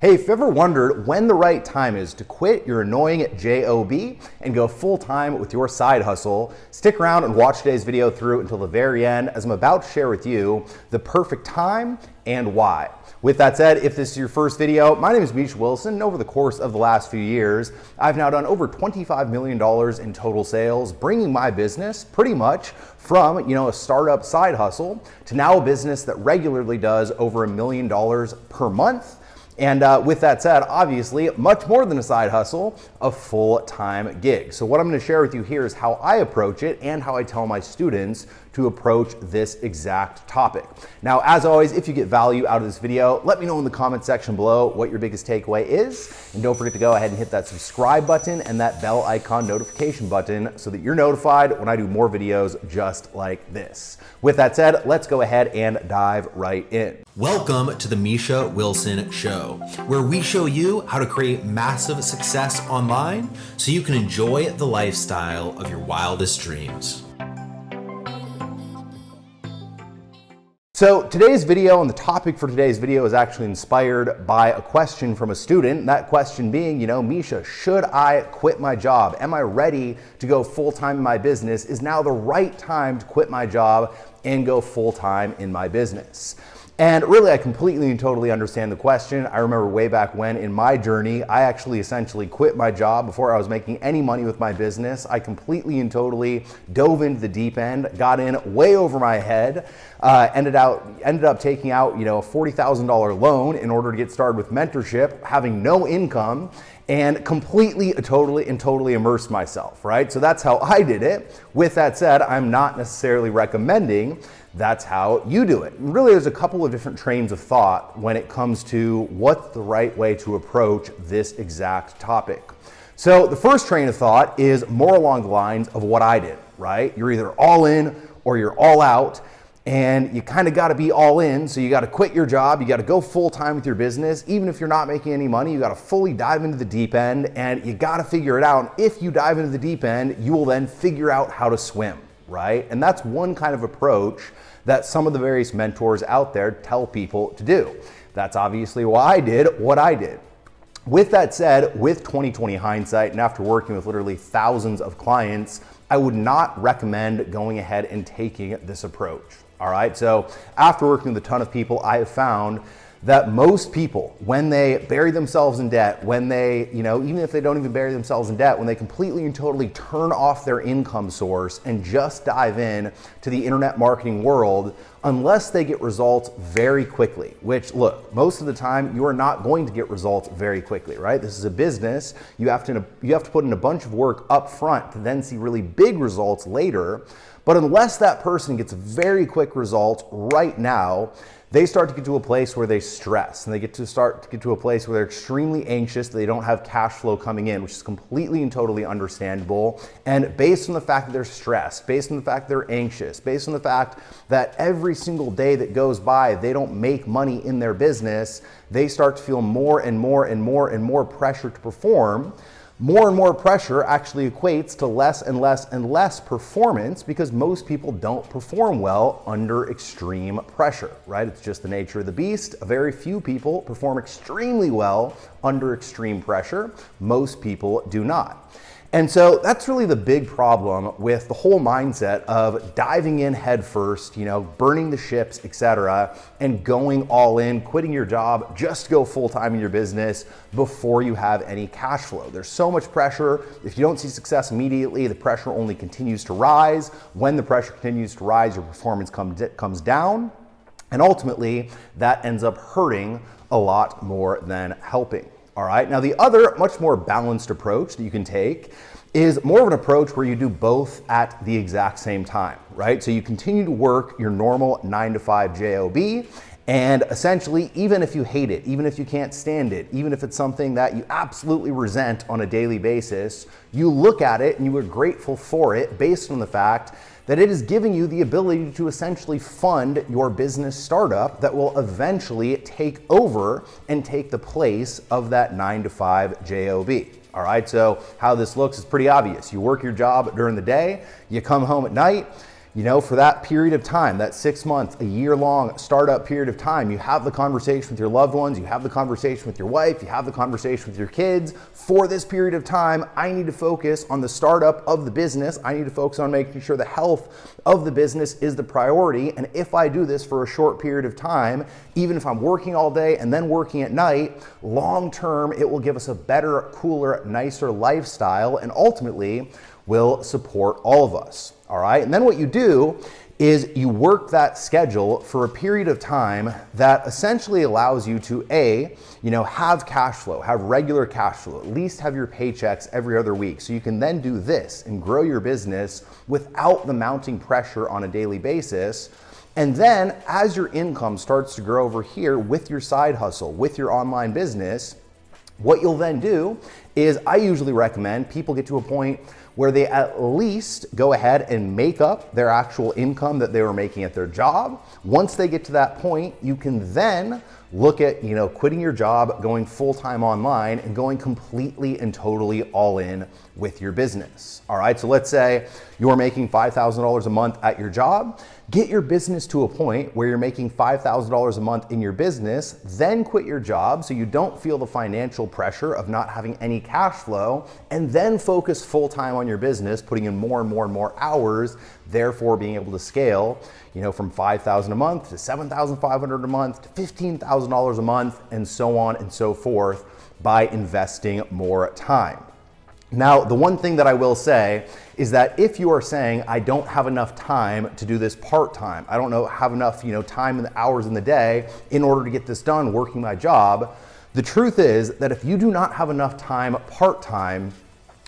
Hey, if you've ever wondered when the right time is to quit your annoying job and go full-time with your side hustle, stick around and watch today's video through until the very end, as I'm about to share with you the perfect time and why. With that said, if this is your first video, my name is Misha Wilson, and over the course of the last few years, I've now done over $25 million in total sales, bringing my business pretty much from, a startup side hustle to now a business that regularly does over $1 million per month. And with that said, obviously, much more than a side hustle, a full-time gig. So what I'm going to share with you here is how I approach it and how I tell my students to approach this exact topic. Now, as always, if you get value out of this video, let me know in the comment section below what your biggest takeaway is. And don't forget to go ahead and hit that subscribe button and that bell icon notification button so that you're notified when I do more videos just like this. With that said, let's go ahead and dive right in. Welcome to the Misha Wilson Show, where we show you how to create massive success online so you can enjoy the lifestyle of your wildest dreams. So today's video and the topic for today's video is actually inspired by a question from a student. That question being, Misha, should I quit my job? Am I ready to go full-time in my business? Is now the right time to quit my job and go full-time in my business? And really, I completely and totally understand the question. I remember way back when in my journey, I actually essentially quit my job before I was making any money with my business. I completely and totally dove into the deep end, got in way over my head, ended up taking out, a $40,000 loan in order to get started with mentorship, having no income, and completely, totally immersed myself, right? So that's how I did it. With that said, I'm not necessarily recommending that's how you do it. And really, there's a couple of different trains of thought when it comes to what's the right way to approach this exact topic. So the first train of thought is more along the lines of what I did, right? You're either all in or you're all out. And you kind of got to be all in. So you got to quit your job. You got to go full time with your business. Even if you're not making any money, you got to fully dive into the deep end and you got to figure it out. And if you dive into the deep end, you will then figure out how to swim, right? And that's one kind of approach that some of the various mentors out there tell people to do. That's obviously why I did what I did. With that said, with 2020 hindsight and after working with literally thousands of clients, I would not recommend going ahead and taking this approach. All right, so after working with a ton of people, I have found that most people, when they bury themselves in debt, when they, even if they don't even bury themselves in debt, when they completely and totally turn off their income source and just dive in to the internet marketing world, unless they get results very quickly, which look, most of the time you are not going to get results very quickly, right? This is a business. You have to put in a bunch of work up front to then see really big results later. But unless that person gets very quick results right now, they start to get to a place where they stress and they get to a place where they're extremely anxious, they don't have cash flow coming in, which is completely and totally understandable. And based on the fact that they're stressed, based on the fact that they're anxious, based on the fact that every single day that goes by, they don't make money in their business, they start to feel more and more pressure to perform. More and more pressure actually equates to less and less performance because most people don't perform well under extreme pressure, right? It's just the nature of the beast. Very few people perform extremely well under extreme pressure. Most people do not. And so that's really the big problem with the whole mindset of diving in head first, burning the ships, etc., and going all in, quitting your job, just go full time in your business before you have any cash flow. There's so much pressure. If you don't see success immediately, the pressure only continues to rise. When the pressure continues to rise, your performance comes down. And ultimately, that ends up hurting a lot more than helping. All right, now the other much more balanced approach that you can take is more of an approach where you do both at the exact same time, right? So you continue to work your normal 9-to-5 job, and essentially, even if you hate it, even if you can't stand it, even if it's something that you absolutely resent on a daily basis, you look at it and you are grateful for it based on the fact that it is giving you the ability to essentially fund your business startup that will eventually take over and take the place of that 9-to-5 job. All right, so how this looks is pretty obvious. You work your job during the day, you come home at night, for that period of time, that 6 months, a year-long startup period of time, you have the conversation with your loved ones, you have the conversation with your wife, you have the conversation with your kids. For this period of time, I need to focus on the startup of the business. I need to focus on making sure the health of the business is the priority. And if I do this for a short period of time, even if I'm working all day and then working at night, long term, it will give us a better, cooler, nicer lifestyle, and ultimately will support all of us. All right. And then what you do is you work that schedule for a period of time that essentially allows you to have cash flow, have regular cash flow, at least have your paychecks every other week. So you can then do this and grow your business without the mounting pressure on a daily basis. And then as your income starts to grow over here with your side hustle, with your online business, what you'll then do is I usually recommend people get to a point where they at least go ahead and make up their actual income that they were making at their job. Once they get to that point, you can then look at, quitting your job, going full-time online, and going completely and totally all in with your business. All right, so let's say you're making $5,000 a month at your job. Get your business to a point where you're making $5,000 a month in your business, then quit your job so you don't feel the financial pressure of not having any cash flow, and then focus full-time on your business, putting in more and more and more hours, therefore being able to scale, from $5,000 a month to $7,500 a month to $15,000 a month, and so on and so forth by investing more time. Now, the one thing that I will say is that if you are saying, I don't have enough time to do this part-time, I don't have enough, time and hours in the day in order to get this done working my job, the truth is that if you do not have enough time part-time,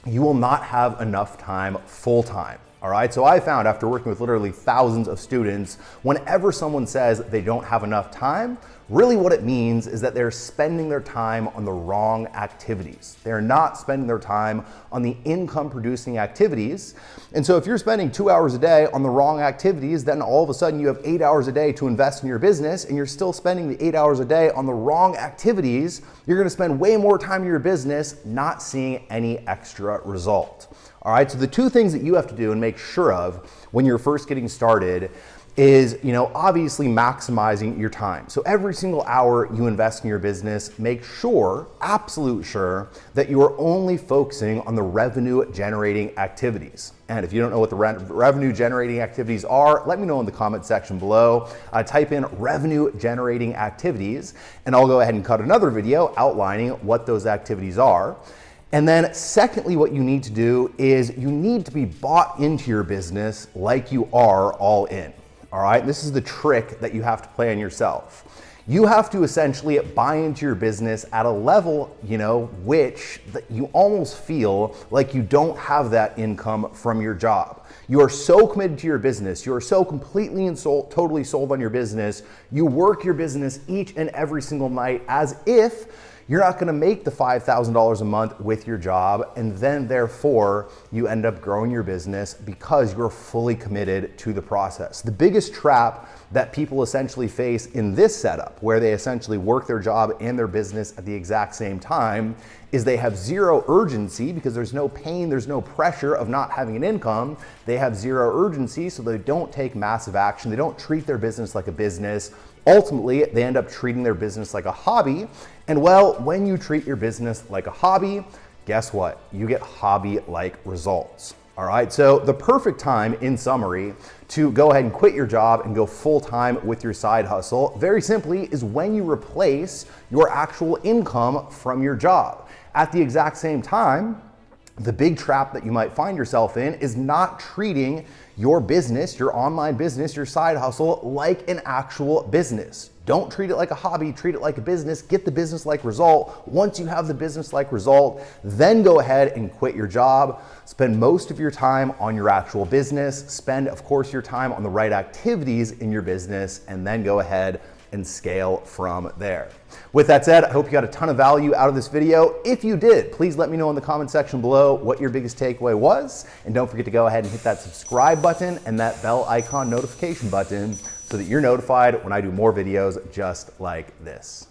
you will not have enough time full-time. All right, so I found after working with literally thousands of students, whenever someone says they don't have enough time, really what it means is that they're spending their time on the wrong activities. They're not spending their time on the income producing activities. And so if you're spending 2 hours a day on the wrong activities, then all of a sudden you have 8 hours a day to invest in your business, and you're still spending the 8 hours a day on the wrong activities, you're gonna spend way more time in your business not seeing any extra result. All right, so the two things that you have to do and make sure of when you're first getting started is, obviously maximizing your time. So every single hour you invest in your business, make sure, absolute sure, that you are only focusing on the revenue generating activities. And if you don't know what the revenue generating activities are, let me know in the comment section below. Type in revenue generating activities, and I'll go ahead and cut another video outlining what those activities are. And then secondly, what you need to do is you need to be bought into your business like you are all in. All right, this is the trick that you have to play on yourself. You have to essentially buy into your business at a level, which that you almost feel like you don't have that income from your job. You are so committed to your business. You are so completely and totally sold on your business. You work your business each and every single night as if you're not gonna make the $5,000 a month with your job, and then therefore you end up growing your business because you're fully committed to the process. The biggest trap that people essentially face in this setup, where they essentially work their job and their business at the exact same time, is they have zero urgency because there's no pain, there's no pressure of not having an income. They have zero urgency, so they don't take massive action. They don't treat their business like a business. Ultimately, they end up treating their business like a hobby. And well, when you treat your business like a hobby, guess what? You get hobby-like results. All right, so the perfect time, in summary, to go ahead and quit your job and go full-time with your side hustle, very simply, is when you replace your actual income from your job. At the exact same time, the big trap that you might find yourself in is not treating your business, your online business, your side hustle like an actual business. Don't treat it like a hobby, treat it like a business, get the business-like result. Once you have the business-like result, then go ahead and quit your job. Spend most of your time on your actual business. Spend, of course, your time on the right activities in your business, and then go ahead and scale from there. With that said, I hope you got a ton of value out of this video. If you did, please let me know in the comment section below what your biggest takeaway was. And don't forget to go ahead and hit that subscribe button and that bell icon notification button so that you're notified when I do more videos just like this.